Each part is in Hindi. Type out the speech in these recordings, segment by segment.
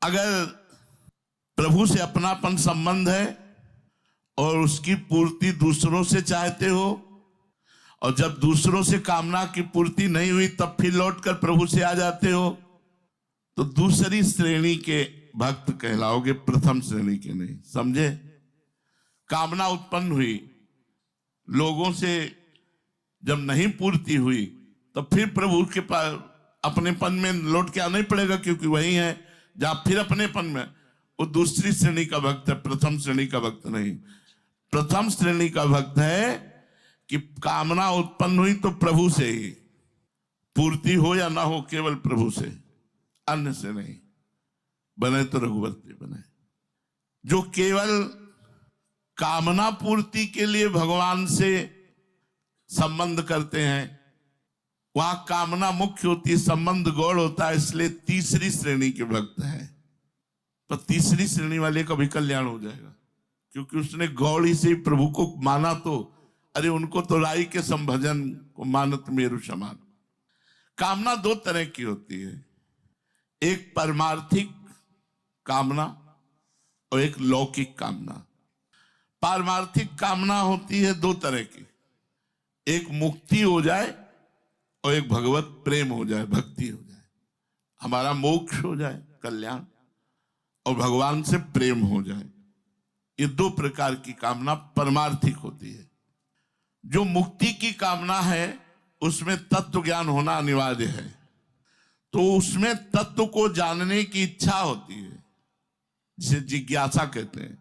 अगर प्रभु से अपनापन संबंध है और उसकी पूर्ति दूसरों से चाहते हो, और जब दूसरों से कामना की पूर्ति नहीं हुई तब फिर लौटकर प्रभु से आ जाते हो, तो दूसरी श्रेणी के भक्त कहलाओगे, प्रथम श्रेणी के नहीं। समझे? कामना उत्पन्न हुई, लोगों से जब नहीं पूर्ति हुई तो फिर प्रभु के पास अपनेपन में लौट के आना ही पड़ेगा, क्योंकि वही है जहां फिर अपनेपन में। वो दूसरी श्रेणी का भक्त है, प्रथम श्रेणी का भक्त नहीं। प्रथम श्रेणी का भक्त है कि कामना उत्पन्न हुई तो प्रभु से ही पूर्ति हो या ना हो, केवल प्रभु से, अन्य से नहीं। बने तो रघुवंशी बने। जो केवल कामना पूर्ति के लिए भगवान से संबंध करते हैं, वहां कामना मुख्य होती है, संबंध गौड़ होता है, इसलिए तीसरी श्रेणी के भक्त हैं। तो तीसरी श्रेणी वाले का भी कल्याण हो जाएगा, क्योंकि उसने गौड़ी से ही प्रभु को माना। तो अरे उनको तो राई के संभजन को मानत मेरु समान। कामना दो तरह की होती है, एक परमार्थिक कामना और एक लौकिक कामना। पारमार्थिक कामना होती है दो तरह की, एक मुक्ति हो जाए और एक भगवत प्रेम हो जाए, भक्ति हो जाए, हमारा मोक्ष हो जाए, कल्याण, और भगवान से प्रेम हो जाए। ये दो प्रकार की कामना परमार्थिक होती है। जो मुक्ति की कामना है उसमें तत्व ज्ञान होना अनिवार्य है, तो उसमें तत्व को जानने की इच्छा होती है, जिसे जिज्ञासा कहते हैं।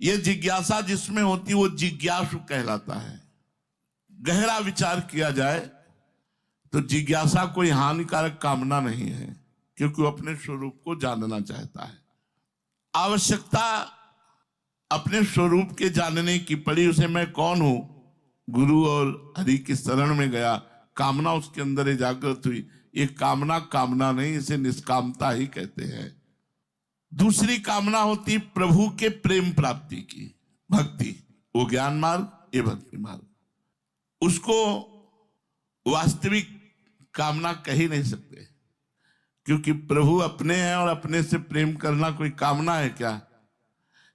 ये जिज्ञासा जिसमें होती है वो जिज्ञासु कहलाता है। गहरा विचार किया जाए तो जिज्ञासा कोई हानिकारक कामना नहीं है, क्योंकि वो अपने स्वरूप को जानना चाहता है। आवश्यकता अपने स्वरूप के जानने की पड़ी, उसे मैं कौन हूं, गुरु और हरि की शरण में गया, कामना उसके अंदर जागृत हुई। ये कामना कामना नहीं, इसे निष्कामता ही कहते हैं। दूसरी कामना होती प्रभु के प्रेम प्राप्ति की, भक्ति, वो ज्ञान मार्ग, ये भक्ति मार्ग। उसको वास्तविक कामना कह ही नहीं सकते, क्योंकि प्रभु अपने हैं और अपने से प्रेम करना कोई कामना है क्या?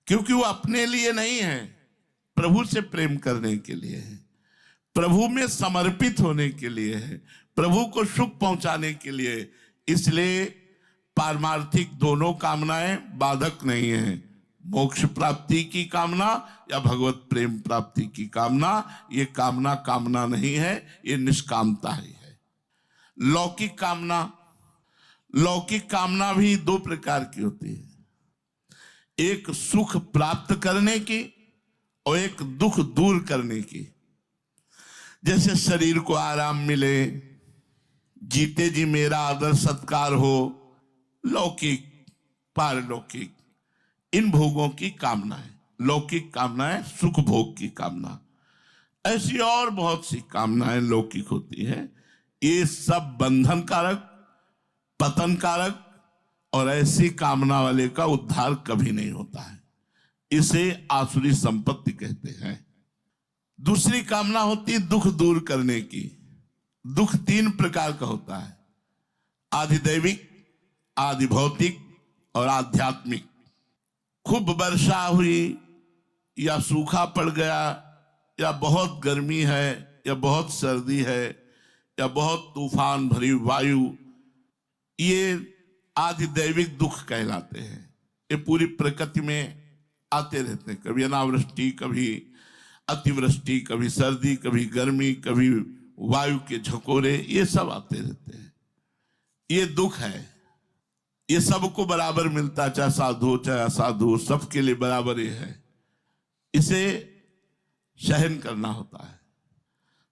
क्योंकि वो अपने लिए नहीं है, प्रभु से प्रेम करने के लिए है, प्रभु में समर्पित होने के लिए है, प्रभु को सुख पहुंचाने के लिए। इसलिए पारमार्थिक दोनों कामनाएं बाधक नहीं है। मोक्ष प्राप्ति की कामना या भगवत प्रेम प्राप्ति की कामना, ये कामना कामना नहीं है, ये निष्कामता ही है। लौकिक कामना, लौकिक कामना भी दो प्रकार की होती है, एक सुख प्राप्त करने की और एक दुख दूर करने की। जैसे शरीर को आराम मिले, जीते जी मेरा आदर सत्कार हो, लौकिक पारलौकिक, इन भोगों की कामना है। लौकिक कामना है सुख भोग की कामना। ऐसी और बहुत सी कामनाएं लौकिक होती है। ये सब बंधन कारक, पतन कारक, और ऐसी कामना वाले का उद्धार कभी नहीं होता है। इसे आसुरी संपत्ति कहते हैं। दूसरी कामना होती है दुख दूर करने की। दुख तीन प्रकार का होता है, आधिदैविक, आदि भौतिक और आध्यात्मिक। खूब वर्षा हुई या सूखा पड़ गया, या बहुत गर्मी है, या बहुत सर्दी है, या बहुत तूफान भरी वायु, ये आधिदैविक दुख कहलाते हैं। ये पूरी प्रकृति में आते रहते हैं, कभी अनावृष्टि, कभी अतिवृष्टि, कभी सर्दी, कभी गर्मी, कभी वायु के झकोरे, ये सब आते रहते हैं। ये दुख है, ये सबको बराबर मिलता, चाहे साधु हो चाहे असाधु, सबके लिए बराबर ही है। इसे सहन करना होता है।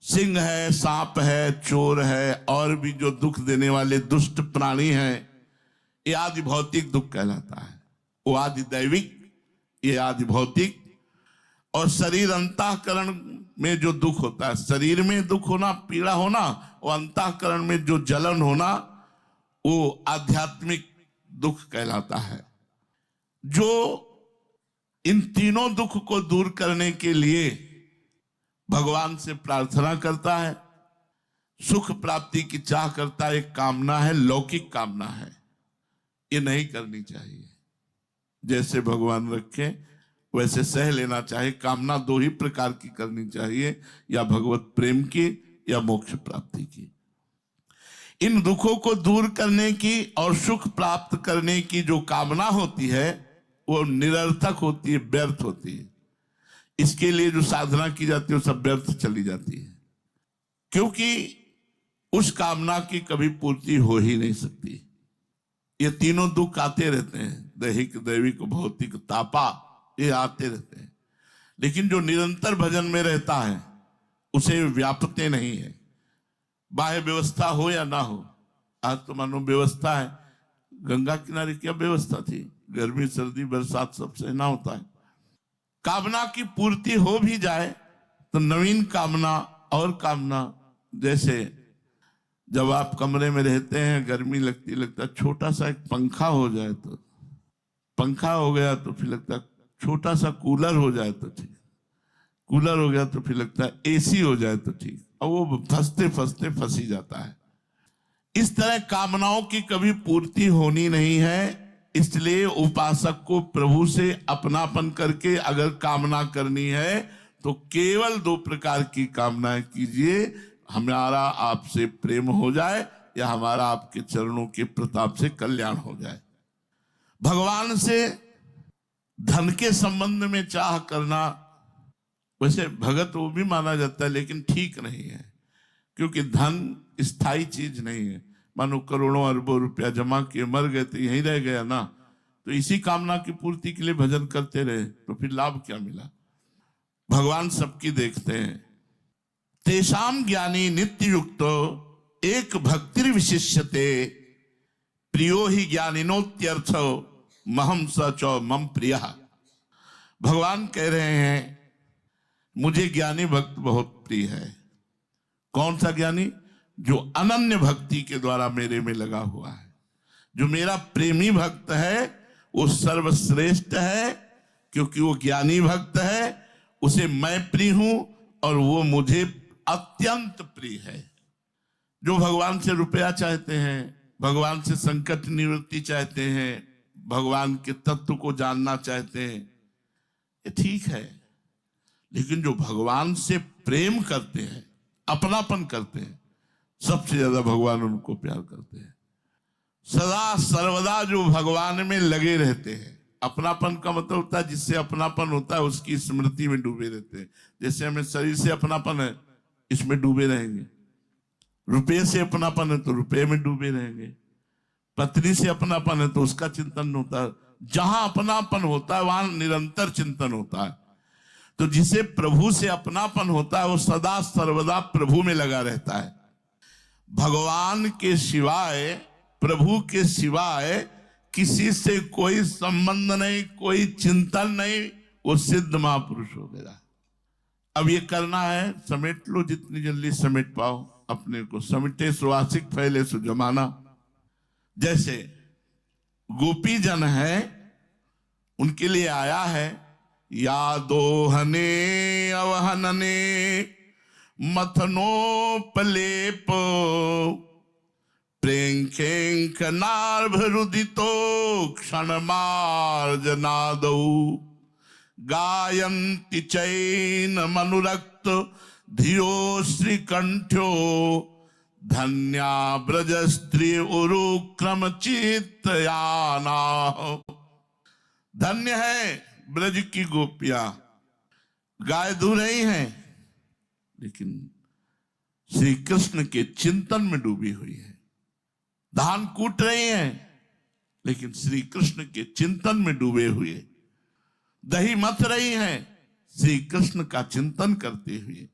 सिंह है, सांप है, चोर है, और भी जो दुख देने वाले दुष्ट प्राणी हैं, ये आदि भौतिक दुख कहलाता है। वो आदि दैविक, ये आदि भौतिक। और शरीर अंतःकरण में जो दुख होता है, शरीर में दुख होना, पीड़ा होना, और अंतःकरण में जो जलन होना, वो आध्यात्मिक दुख कहलाता है। जो इन तीनों दुख को दूर करने के लिए भगवान से प्रार्थना करता है, सुख प्राप्ति की चाह करता है, एक कामना है, लौकिक कामना है। ये नहीं करनी चाहिए। जैसे भगवान रखे वैसे सह लेना चाहिए। कामना दो ही प्रकार की करनी चाहिए, या भगवत प्रेम की या मोक्ष प्राप्ति की। इन दुखों को दूर करने की और सुख प्राप्त करने की जो कामना होती है वो निरर्थक होती है, व्यर्थ होती है। इसके लिए जो साधना की जाती है वो सब व्यर्थ चली जाती है, क्योंकि उस कामना की कभी पूर्ति हो ही नहीं सकती। ये तीनों दुख आते रहते हैं, दैहिक, दैविक, भौतिक, तापा, ये आते रहते हैं। लेकिन जो निरंतर भजन में रहता है उसे व्यापते नहीं है, बाह्य व्यवस्था हो या ना हो। आज तो मानो व्यवस्था है, गंगा किनारे क्या व्यवस्था थी, गर्मी सर्दी बरसात सब सहना होता है। कामना की पूर्ति हो भी जाए तो नवीन कामना और कामना, जैसे जब आप कमरे में रहते हैं, गर्मी लगता है, छोटा सा एक पंखा हो जाए तो, पंखा हो गया तो फिर लगता है छोटा सा कूलर हो जाए तो ठीक, कूलर हो गया तो फिर लगता है एसी हो जाए तो ठीक, और वो फंसते फंसते फंस ही जाता है। इस तरह कामनाओं की कभी पूर्ति होनी नहीं है। इसलिए उपासक को प्रभु से अपनापन करके अगर कामना करनी है तो केवल दो प्रकार की कामनाएं कीजिए, हमारा आपसे प्रेम हो जाए या हमारा आपके चरणों के प्रताप से कल्याण हो जाए। भगवान से धन के संबंध में चाह करना, वैसे भगत वो भी माना जाता है लेकिन ठीक नहीं है, क्योंकि धन स्थायी चीज नहीं है। मानो करोड़ों अरबों रुपया जमा किए, मर गए तो यहीं रह गया ना, तो इसी कामना की पूर्ति के लिए भजन करते रहे तो फिर लाभ क्या मिला। भगवान सबकी देखते हैं। तेषाम ज्ञानी नित्य युक्तो एक भक्ति विशिष्यते प्रियो ही ज्ञानिनोत्यर्थ महम सचो मम प्रिय। भगवान कह रहे हैं मुझे ज्ञानी भक्त बहुत प्रिय है। कौन सा ज्ञानी? जो अनन्य भक्ति के द्वारा मेरे में लगा हुआ है। जो मेरा प्रेमी भक्त है वो सर्वश्रेष्ठ है, क्योंकि वो ज्ञानी भक्त है, उसे मैं प्रिय हूं और वो मुझे अत्यंत प्रिय है। जो भगवान से रुपया चाहते हैं, भगवान से संकट निवृत्ति चाहते हैं, भगवान के तत्व को जानना चाहते हैं, ये ठीक है। लेकिन जो भगवान से प्रेम करते हैं, अपनापन करते हैं, सबसे ज्यादा भगवान उनको प्यार करते हैं। सदा सर्वदा जो भगवान में लगे रहते हैं। अपनापन का मतलब होता है जिससे अपनापन होता है उसकी स्मृति में डूबे रहते हैं। जैसे हमें शरीर से अपनापन है, इसमें डूबे रहेंगे। रुपये से अपनापन है तो रुपये में डूबे रहेंगे। पत्नी से अपनापन है तो उसका चिंतन होता है। जहां अपनापन होता है वहां निरंतर चिंतन होता है। तो जिसे प्रभु से अपनापन होता है वो सदा सर्वदा प्रभु में लगा रहता है। भगवान के सिवाय, प्रभु के सिवाय किसी से कोई संबंध नहीं, कोई चिंतन नहीं, वो सिद्ध महापुरुष हो गया। अब ये करना है, समेट लो जितनी जल्दी समेट पाओ अपने को। समेटे सुवासिक फैले सो जमाना। जैसे गोपी जन है, उनके लिए आया है यादोहने अवहनने मथनोपलेप प्रेंखेंख नार्भरुदितो क्षणमार्जनादौ गायन्ति चैन मनुरक्त धियो श्रीकंठ्यो धन्या ब्रज स्त्री उरुक्रम चित्तयाना। धन्य है ब्रज की गोपियां, गाय धू रही हैं लेकिन श्री कृष्ण के चिंतन में डूबी हुई है। धान कूट रही हैं लेकिन श्री कृष्ण के चिंतन में डूबे हुए। दही मथ रही हैं श्री कृष्ण का चिंतन करते हुए।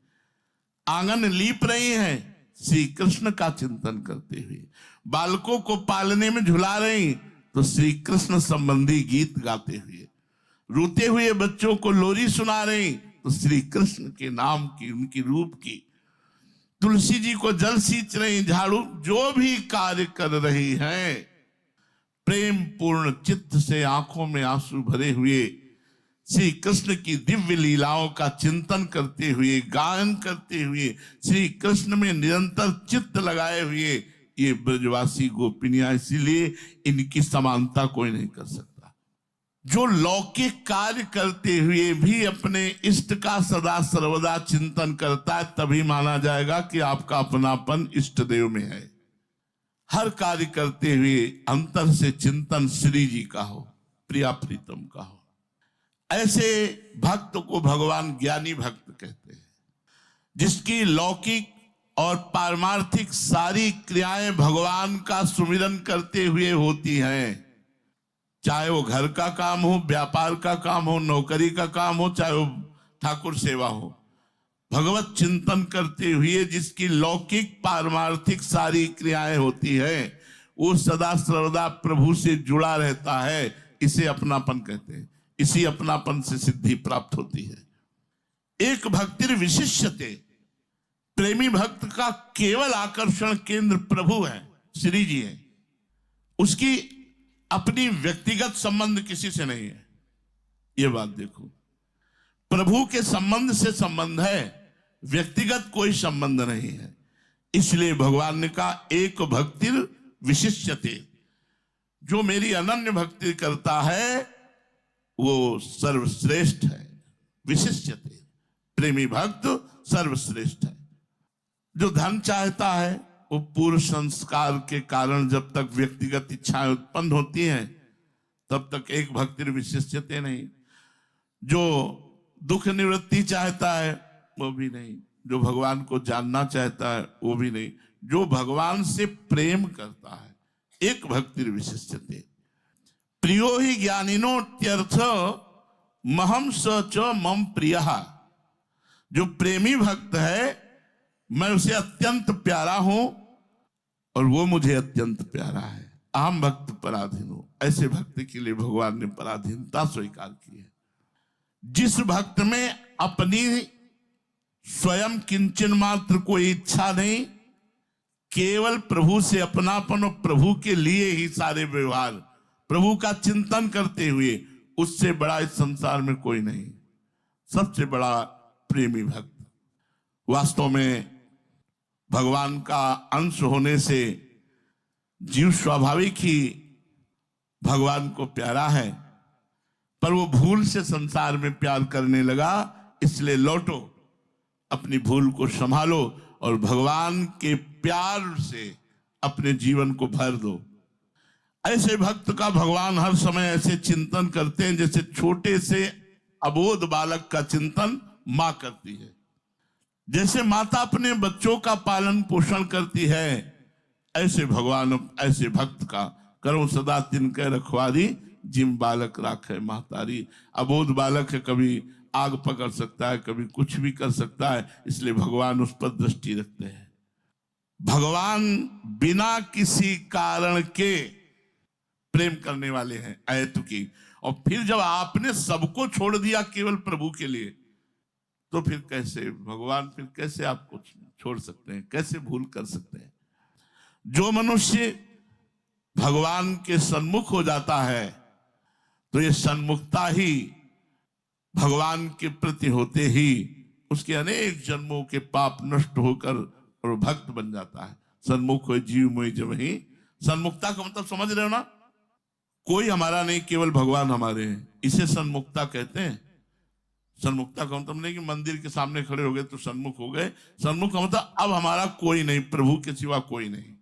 आंगन लीप रही हैं श्री कृष्ण का चिंतन करते हुए। बालकों को पालने में झुला रही तो श्री कृष्ण संबंधी गीत गाते हुए। रोते हुए बच्चों को लोरी सुना रही तो श्री कृष्ण के नाम की, उनकी रूप की। तुलसी जी को जल सींच रही, झाड़ू, जो भी कार्य कर रही हैं, प्रेम पूर्ण चित्त से आंखों में आंसू भरे हुए श्री कृष्ण की दिव्य लीलाओं का चिंतन करते हुए, गायन करते हुए, श्री कृष्ण में निरंतर चित्त लगाए हुए ये ब्रजवासी गोपिनियां, इसीलिए इनकी समानता कोई नहीं कर सकता। जो लौकिक कार्य करते हुए भी अपने इष्ट का सदा सर्वदा चिंतन करता है, तभी माना जाएगा कि आपका अपनापन इष्ट देव में है। हर कार्य करते हुए अंतर से चिंतन श्री जी का हो, प्रिया प्रीतम का हो। ऐसे भक्त को भगवान ज्ञानी भक्त कहते हैं, जिसकी लौकिक और पारमार्थिक सारी क्रियाएं भगवान का सुमिरन करते हुए होती हैं। चाहे वो घर का काम हो, व्यापार का काम हो, नौकरी का काम हो, चाहे वो ठाकुर सेवा हो, भगवत चिंतन करते हुए जिसकी लौकिक पारमार्थिक सारी क्रियाएं होती है, वो सदा सर्वदा प्रभु से जुड़ा रहता है। इसे अपनापन कहते हैं। इसी अपनापन से सिद्धि प्राप्त होती है। एक भक्तिर विशिष्यते, प्रेमी भक्त का केवल आकर्षण केंद्र प्रभु है, श्री जी है। उसकी अपनी व्यक्तिगत संबंध किसी से नहीं है। ये बात देखो, प्रभु के संबंध से संबंध है, व्यक्तिगत कोई संबंध नहीं है। इसलिए भगवान ने कहा एक भक्तिर विशिष्यते, जो मेरी अनन्य भक्ति करता है वो सर्वश्रेष्ठ है। विशिष्यते, प्रेमी भक्त सर्वश्रेष्ठ है। जो धन चाहता है वो पूर्व संस्कार के कारण जब तक व्यक्तिगत इच्छाएं उत्पन्न होती हैं तब तक एक भक्ति विशिष्यते नहीं। जो दुख निवृत्ति चाहता है वो भी नहीं। जो भगवान को जानना चाहता है वो भी नहीं। जो भगवान से प्रेम करता है, एक भक्ति विशिष्यते। प्रियो ही ज्ञानिनो त्यर्थ महम स च मम प्रियः। जो प्रेमी भक्त है मैं उसे अत्यंत प्यारा हूं और वो मुझे अत्यंत प्यारा है। अहम भक्त पराधीन हूं। ऐसे भक्त के लिए भगवान ने पराधीनता स्वीकार की है। जिस भक्त में अपनी स्वयं किंचन मात्र कोई इच्छा नहीं, केवल प्रभु से अपनापन और प्रभु के लिए ही सारे व्यवहार, प्रभु का चिंतन करते हुए, उससे बड़ा इस संसार में कोई नहीं। सबसे बड़ा प्रेमी भक्त। वास्तव में भगवान का अंश होने से जीव स्वाभाविक ही भगवान को प्यारा है, पर वो भूल से संसार में प्यार करने लगा। इसलिए लौटो, अपनी भूल को संभालो और भगवान के प्यार से अपने जीवन को भर दो। ऐसे भक्त का भगवान हर समय ऐसे चिंतन करते हैं जैसे छोटे से अबोध बालक का चिंतन मां करती है। जैसे माता अपने बच्चों का पालन पोषण करती है, ऐसे भगवान ऐसे भक्त का करो सदा तिनके रखवारी, जिम बालक राखे महतारी। अबोध बालक है, कभी आग पकड़ सकता है, कभी कुछ भी कर सकता है, इसलिए भगवान उस पर दृष्टि रखते हैं। भगवान बिना किसी कारण के प्रेम करने वाले हैं, अहेतुकी। और फिर जब आपने सबको छोड़ दिया केवल प्रभु के लिए, तो फिर कैसे भगवान, फिर कैसे आपको छोड़ सकते हैं, कैसे भूल कर सकते हैं। जो मनुष्य भगवान के सन्मुख हो जाता है तो ये सन्मुखता ही भगवान के प्रति होते ही उसके अनेक जन्मों के पाप नष्ट होकर और भक्त बन जाता है। सन्मुख हो जीव मोहि जब ही। सन्मुखता का मतलब समझ रहे हो ना? कोई हमारा नहीं, केवल भगवान हमारे हैं। इसे सन्मुखता कहते हैं। सन्मुखता का मतलब नहीं कि मंदिर के सामने खड़े हो गए तो सन्मुख हो गए। सन्मुख का मतलब अब हमारा कोई नहीं, प्रभु के सिवा कोई नहीं,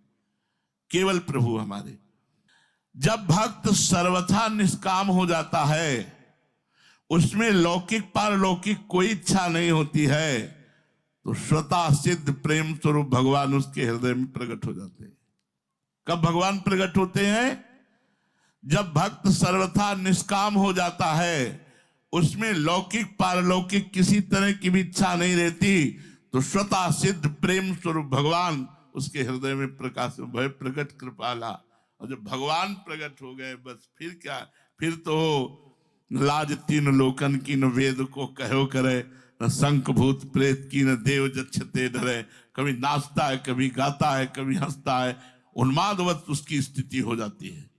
केवल प्रभु हमारे। जब भक्त सर्वथा निष्काम हो जाता है, उसमें लौकिक पारलौकिक कोई इच्छा नहीं होती है, तो स्वतः सिद्ध प्रेम स्वरूप भगवान उसके हृदय में प्रकट हो जाते हैं। कब भगवान प्रकट होते हैं? जब भक्त सर्वथा निष्काम हो जाता है, उसमें लौकिक पारलौकिक किसी तरह की भी इच्छा नहीं रहती, तो स्वतः सिद्ध प्रेम स्वरूप भगवान उसके हृदय में प्रकाश भय प्रकट कृपाला। और जब भगवान प्रकट हो गए, बस फिर क्या, फिर तो लाज तीन लोकन की न वेद को कहो करे, न शंख भूत प्रेत की न देव जच्छते डरे। कभी नाचता है, कभी गाता है, कभी हंसता है, उन्मादवत उसकी स्थिति हो जाती है।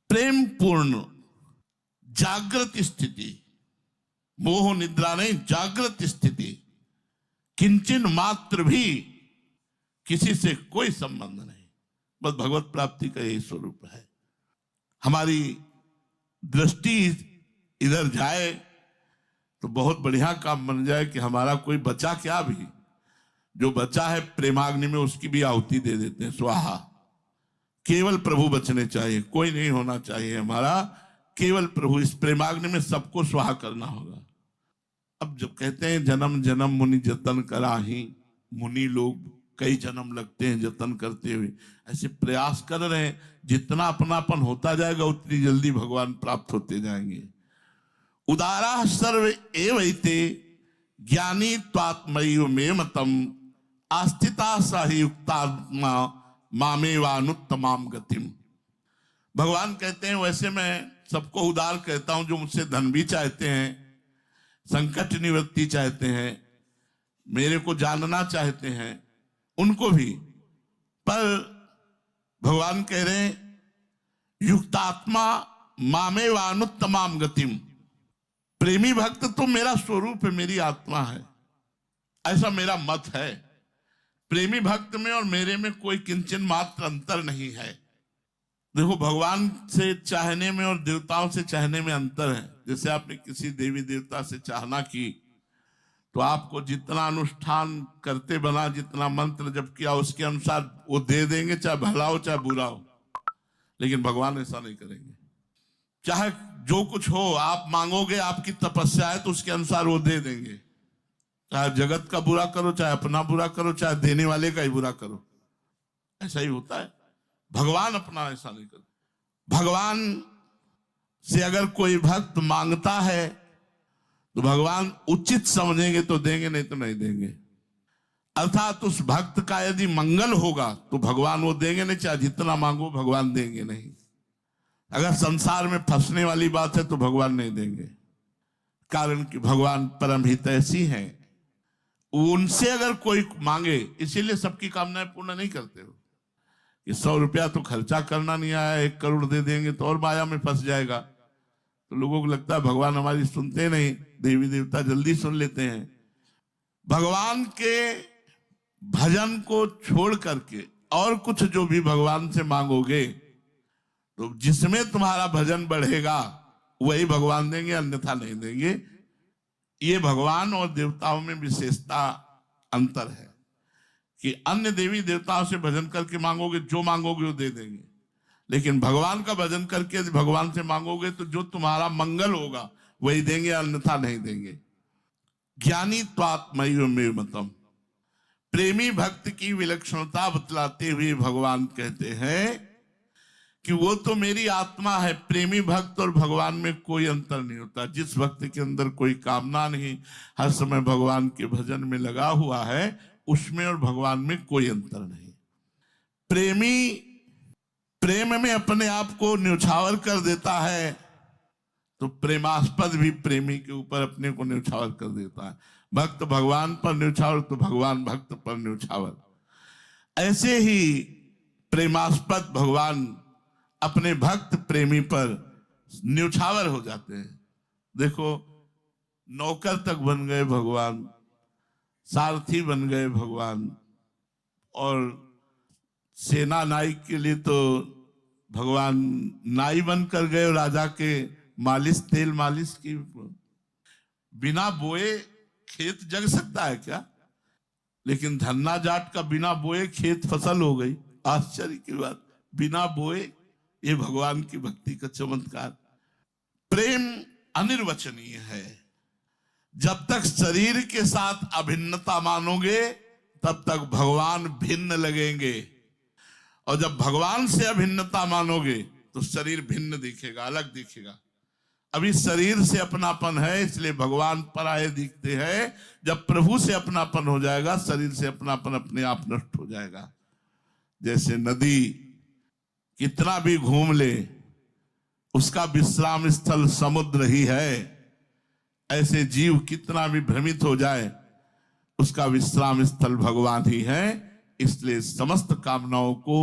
प्रेम पूर्ण जागृत स्थिति, मोह निद्रा नहीं, जागृत स्थिति। किंचन मात्र भी किसी से कोई संबंध नहीं, बस भगवत प्राप्ति का यही स्वरूप है। हमारी दृष्टि इधर जाए तो बहुत बढ़िया काम बन जाए कि हमारा कोई बचा क्या भी, जो बचा है प्रेमाग्नि में उसकी भी आहुति दे देते हैं, स्वाहा। केवल प्रभु बचने चाहिए, कोई नहीं होना चाहिए हमारा, केवल प्रभु। इस प्रेमाग्नि में सबको स्वाहा करना होगा। अब जब कहते हैं जन्म जन्म मुनि जतन कराही, मुनि लोग कई जन्म लगते हैं जतन करते हुए, ऐसे प्रयास कर रहे हैं। जितना अपनापन होता जाएगा उतनी जल्दी भगवान प्राप्त होते जाएंगे। उदारा सर्व एवैते ज्ञानी त्वात्मैव मे मतम आस्थिता साहि युक्तात्मा मामेवानुत्तमाम गतिम। भगवान कहते हैं वैसे मैं सबको उदार कहता हूं, जो मुझसे धन भी चाहते हैं, संकट निवृत्ति चाहते हैं, मेरे को जानना चाहते हैं, उनको भी। पर भगवान कह रहे हैं युक्तात्मा मामेवानुत्तमाम गतिम। प्रेमी भक्त तो मेरा स्वरूप है, मेरी आत्मा है, ऐसा मेरा मत है। प्रेमी भक्त में और मेरे में कोई किंचन मात्र अंतर नहीं है। देखो, भगवान से चाहने में और देवताओं से चाहने में अंतर है। जैसे आपने किसी देवी देवता से चाहना की तो आपको जितना अनुष्ठान करते बना, जितना मंत्र जप किया, उसके अनुसार वो दे देंगे, चाहे भला हो चाहे बुरा हो। लेकिन भगवान ऐसा नहीं करेंगे। चाहे जो कुछ हो, आप मांगोगे, आपकी तपस्या है तो उसके अनुसार वो दे देंगे। चाहे जगत का बुरा करो, चाहे अपना बुरा करो, चाहे देने वाले का ही बुरा करो, ऐसा ही होता है। भगवान अपना ऐसा नहीं करते। भगवान से अगर कोई भक्त मांगता है तो भगवान उचित समझेंगे तो देंगे, नहीं तो नहीं देंगे। अर्थात उस भक्त का यदि मंगल होगा तो भगवान वो देंगे नहीं, चाहे जितना मांगो भगवान देंगे नहीं। अगर संसार में फंसने वाली बात है तो भगवान नहीं देंगे, कारण कि भगवान परम हितैषी हैं। उनसे अगर कोई मांगे, इसीलिए सबकी कामनाएं पूर्ण नहीं करते हो कि 100 रुपया तो खर्चा करना नहीं आया, 1 करोड़ दे देंगे तो और माया में फंस जाएगा। तो लोगों को लगता है भगवान हमारी सुनते नहीं, देवी देवता जल्दी सुन लेते हैं। भगवान के भजन को छोड़ करके और कुछ जो भी भगवान से मांगोगे तो जिसमें तुम्हारा भजन बढ़ेगा वही भगवान देंगे, अन्यथा नहीं देंगे। ये भगवान और देवताओं में विशेषता अंतर है कि अन्य देवी देवताओं से भजन करके मांगोगे, जो मांगोगे वो दे देंगे। लेकिन भगवान का भजन करके यदि भगवान से मांगोगे तो जो तुम्हारा मंगल होगा वही देंगे, अन्यथा नहीं देंगे। ज्ञानी त्वात्मैव मे मतम। प्रेमी भक्त की विलक्षणता बतलाते हुए भगवान कहते हैं कि वो तो मेरी आत्मा है। प्रेमी भक्त और भगवान में कोई अंतर नहीं होता। जिस भक्त के अंदर कोई कामना नहीं, हर समय भगवान के भजन में लगा हुआ है, उसमें और भगवान में कोई अंतर नहीं। प्रेमी प्रेम में अपने आप को न्यौछावर कर देता है तो प्रेमास्पद भी प्रेमी के ऊपर अपने को न्यौछावर कर देता है। भक्त भगवान पर न्यौछावर तो भगवान भक्त पर न्यौछावर। ऐसे ही प्रेमास्पद भगवान अपने भक्त प्रेमी पर न्यौछावर हो जाते हैं। देखो, नौकर तक बन गए भगवान, सारथी बन गए भगवान, और सेना नायक के लिए तो भगवान नाई बन कर गए और राजा के मालिश, तेल मालिश की। बिना बोए खेत जग सकता है क्या? लेकिन धन्ना जाट का बिना बोए खेत फसल हो गई। आश्चर्य की बात, बिना बोए। ये भगवान की भक्ति का चमत्कार। प्रेम अनिर्वचनीय है। जब तक शरीर के साथ अभिन्नता मानोगे तब तक भगवान भिन्न लगेंगे, और जब भगवान से अभिन्नता मानोगे तो शरीर भिन्न दिखेगा, अलग दिखेगा। अभी शरीर से अपनापन है इसलिए भगवान पराये दिखते हैं। जब प्रभु से अपनापन हो जाएगा, शरीर से अपनापन अपने आप नष्ट हो जाएगा। जैसे नदी कितना भी घूम ले, उसका विश्राम स्थल समुद्र ही है, ऐसे जीव कितना भी भ्रमित हो जाए, उसका विश्राम स्थल भगवान ही है। इसलिए समस्त कामनाओं को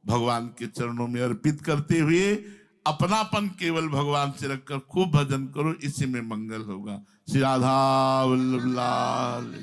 भगवान के चरणों में अर्पित करते हुए अपनापन केवल भगवान से रखकर खूब भजन करो, इसी में मंगल होगा। श्री राधा वल्लभ लाल।